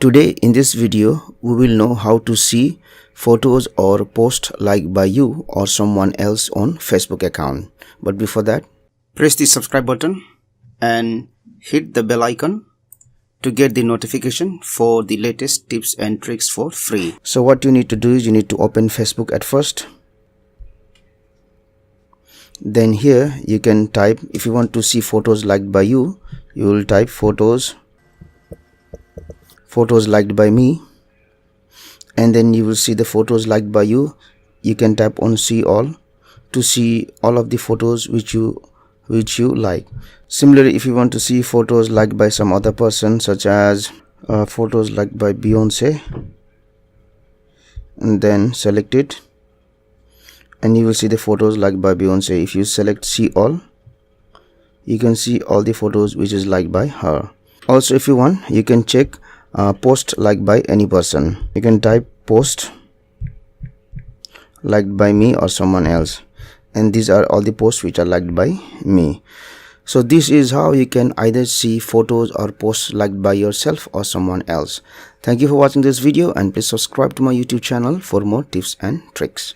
Today in this video we will know how to see photos or posts liked by you or someone else on Facebook account. But before that, press the subscribe button and hit the bell icon to get the notification for the latest tips and tricks for free. So what you need to do is you need to open Facebook at first. Then here you can type, if you want to see photos liked by you, you will type photos liked by me, and then you will see the photos liked by you. You can tap on see all to see all of the photos which you like. Similarly, if you want to see photos liked by some other person, such as photos liked by Beyonce, and then select it and you will see the photos liked by Beyonce. If you select see all, you can see all the photos which is liked by her. Also, if you want, you can check post liked by any person. You can type post liked by me or someone else, and these are all the posts which are liked by me. So this is how you can either see photos or posts liked by yourself or someone else. Thank you for watching this video, and please subscribe to my YouTube channel for more tips and tricks.